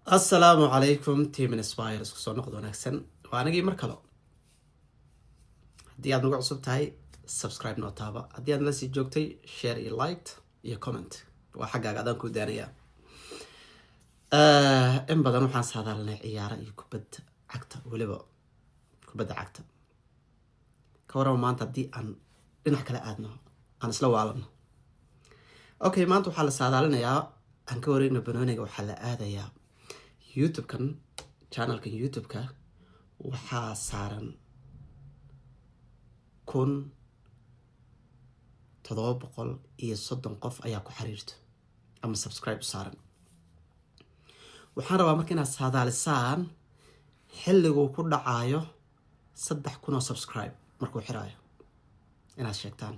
السلام عليكم تيم انسباير isku soo noqdo wanaagsan waa anigii mar kale haddii aad nagu cusub tahay subscribe noo taaba haddii aad la sii joogtay share iyo like iyo comment waa xaggaaga adaan ku daanaya in badan waxaan saadaalanay ciyaaro iyo kubadda cagta waliba kubadda cagta ka waran maanta haddii aan dhinac kale aadno aan isla waalano okay maanta waxaa la saadaalinayaa aan ka wareegno banooniga waxaa la aadayaa YouTube-kan channelkan YouTube-ka waxaa saaran 1730 qof ayaa ku xiriirto ama subscribe u saaran waxaan rabaa marka inaad saadaalisaan xilliguu ku dhacayo 3000 oo subscribe markuu xiraayo inaad sheegtaan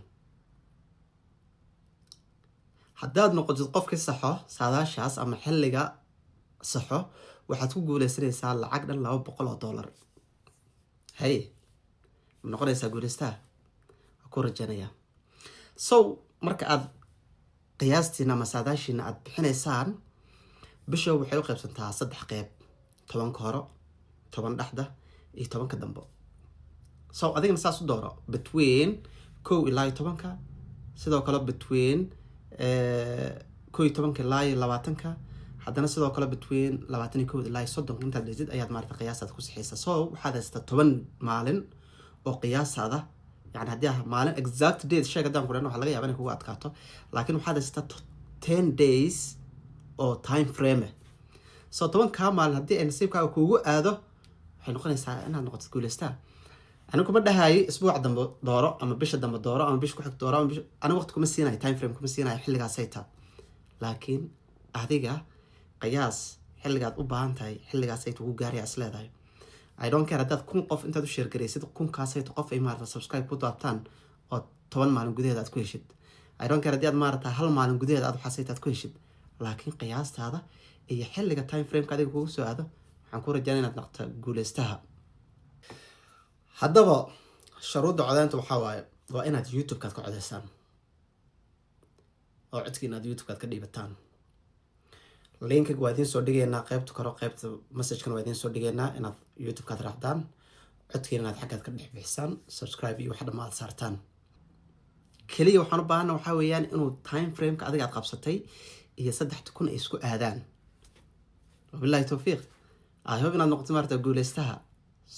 haddaad noqotid qofkii saxo saadaashaas ama xilliga saxo waxaad ku guuleysanaysaa lacag dhan $200 hey ma noqonaysaa guuleystaa waa ku rajanayaa so marka aad qiyaastiina ama saadaashiina aad bixinaysaan bisha waxay u qaybsantaa 3 qeyb 10 hore 10 dhexda iyo 10 dambe so adigana saas u dooro between 1 ilaa 10 sidoo kale between 11 ilaa 20 haddana sidoo kale between 21 ilaa 30 intaad dhigtid ayaad maarta qiyaasaad ku saxaysaa so waxaad haystaa 10 maalin oo qiyaasaada yani haddii maalin exact date sheeg haddaan ku dhahno waxaa laga yaabaa inay kugu adkaato laakiin waxaad haystaa 10 days oo time frame so 10 kaa maalin haddii ay nasiibkaaga kuugu aado waxay noqonaysaa inaad noqotid guuleystaa anigu kuma dhahayo isbuuc dambe dooro ama bisha dambe dooro ama bisha ku xig dooro ama anigu waqti kuma siinayo time frame kuma siinayo xilligaasay taa laakiin adiga qiyaas xilligaad u baahan tahay xilligaasay ugu gaaraya is leedahay I don't care haddaad 1000 qof intaad u share garaysid 1000kaasay qof ay maarata subscribe ku daabtaan oo 10 maalin gudaheeda aad ku heshid I don't care haddii aad maarata hal maalin gudaheeda aad waxaasay aad ku heshid laakiin qiyaastaada iyo xilliga time frame-ka adiga kugu soo aado waxaan ku rajaynaa inaad noqoto guuleystaha haddaba shuruudda codeynta waxaa waaye waa inaad YouTube-kaad ka codeysaan oo codkiina aad YouTube-kaad ka dhiibataan linkiga waa idiin soo dhigaynaa qaybta koro qaybta message-kan waa idiin soo dhigaynaa inaad YouTube-kaad raacdaan codkiina inaad xaggaad ka dhex bixisaan subscribe iyo wax dhamma aad saartaan keliya waxaan u baahana waxaa weeyaan inuu time frame-ka adiga aad qabsatay iyo 3000 ay isku aadaan wabillahi tawfiiq I hope inaad noqoto maarta guuleystaha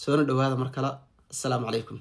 soo dhawaada mar kale assalaamu calaykum